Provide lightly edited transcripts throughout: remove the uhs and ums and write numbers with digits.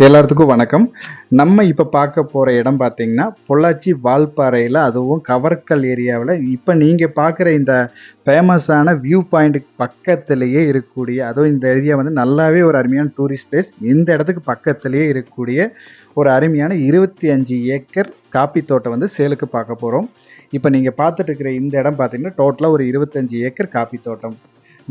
எல்லாத்துக்கும் வணக்கம். நம்ம இப்போ பார்க்க போகிற இடம் பார்த்தீங்கன்னா பொள்ளாச்சி வால்பாறையில், அதுவும் கவர்க்கல் ஏரியாவில் இப்போ நீங்கள் பார்க்குற இந்த ஃபேமஸான வியூ பாயிண்ட்டுக்கு பக்கத்துலேயே இருக்கக்கூடிய, அதுவும் இந்த ஏரியா வந்து நல்லாவே ஒரு அருமையான டூரிஸ்ட் பிளேஸ். இந்த இடத்துக்கு பக்கத்துலேயே இருக்கக்கூடிய ஒரு அருமையான 25 ஏக்கர் காப்பி தோட்டம் வந்து சேலுக்கு பார்க்க போகிறோம். இப்போ நீங்கள் பார்த்துட்டு இருக்கிற இந்த இடம் பார்த்தீங்கன்னா டோட்டலாக ஒரு 25 ஏக்கர் காப்பி தோட்டம்.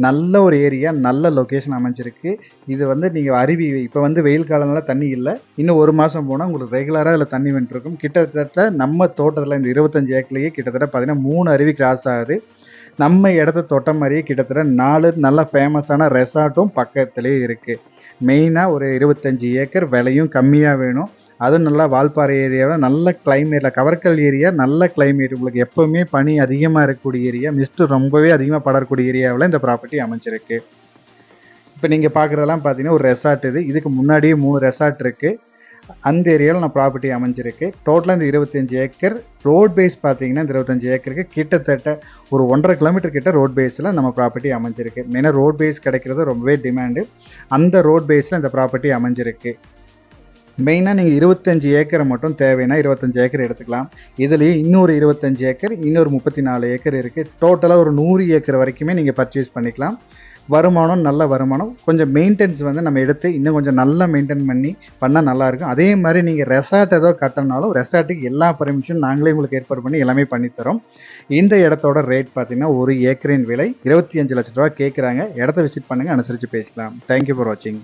நல்ல ஒரு ஏரியா, நல்ல லொக்கேஷன் அமைஞ்சிருக்கு. இது வந்து நீங்கள் அருவி இப்போ வந்து வெயில் காலம்னால தண்ணி இல்லை. இன்னும் ஒரு மாதம் போனால் உங்களுக்கு ரெகுலராக அதில் தண்ணி வந்துருக்கும். கிட்டத்தட்ட நம்ம தோட்டத்தில் இந்த 25 ஏக்கர்லேயே கிட்டத்தட்ட பார்த்தீங்கன்னா 3 அருவி கிராஸ் ஆகுது. நம்ம இடத்த தோட்டம் மாதிரியே கிட்டத்தட்ட 4 நல்ல ஃபேமஸான ரெசார்ட்டும் பக்கத்துலேயே இருக்குது. மெயினாக ஒரு 25 ஏக்கர், விலையும் கம்மியாக வேணும். அதுவும் நல்லா வால்பாறை ஏரியாவில் நல்ல கிளைமேட்டில், கவர்க்கல் ஏரியா நல்ல கிளைமேட், உங்களுக்கு எப்போவுமே பனி அதிகமாக இருக்கக்கூடிய ஏரியா, மிஸ்ட்டு ரொம்பவே அதிகமாக படரக்கூடிய ஏரியாவில் இந்த ப்ராப்பர்ட்டி அமைஞ்சிருக்கு. இப்போ நீங்கள் பார்க்குறதெல்லாம் பார்த்தீங்கன்னா ஒரு ரெசார்ட். இதுக்கு முன்னாடியே 3 ரெசார்ட் இருக்குது. அந்த ஏரியாவில் நான் ப்ராப்பர்ட்டி அமைஞ்சிருக்கு. டோட்டலாக இந்த 25 ஏக்கர் ரோட் பேஸ் பார்த்தீங்கன்னா இந்த 25 ஏக்கருக்கு கிட்டத்தட்ட ஒரு 1.5 கிலோமீட்டர் கிட்ட ரோட் பேஸில் நம்ம ப்ராப்பர்ட்டி அமைஞ்சிருக்கு. மெயினாக ரோட் பேஸ் கிடைக்கிறது ரொம்பவே டிமாண்டு. அந்த ரோட் பேஸில் இந்த ப்ராப்பர்ட்டி அமைஞ்சிருக்கு. மெயினாக நீங்கள் 25 ஏக்கரை மட்டும் தேவைன்னா 25 ஏக்கர் எடுத்துக்கலாம். இதுலேயே இன்னொரு 25 ஏக்கர், இன்னொரு 34 ஏக்கர் இருக்குது. டோட்டலாக ஒரு 100 ஏக்கர் வரைக்குமே நீங்கள் பர்ச்சேஸ் பண்ணிக்கலாம். வருமானம் நல்ல வருமானம். கொஞ்சம் மெயின்டெனன்ஸ் வந்து நம்ம எடுத்து இன்னும் கொஞ்சம் நல்லா மெயின்டைன் பண்ணால் நல்லாயிருக்கும். அதே மாதிரி நீங்கள் ரெசார்ட் ஏதோ கட்டினாலும் ரெசார்ட்டுக்கு எல்லா பர்மிஷனும் நாங்களே உங்களுக்கு ஏற்பாடு பண்ணி எல்லாமே பண்ணித்தரோம். இந்த இடத்தோட ரேட் பார்த்தீங்கன்னா ஒரு ஏக்கரின் விலை 25 லட்ச ரூபா கேட்குறாங்க. இடத்த விசிட் பண்ணுங்கள், அனுசரித்து பேசிக்கலாம். தேங்க்யூ ஃபார் வாட்சிங்.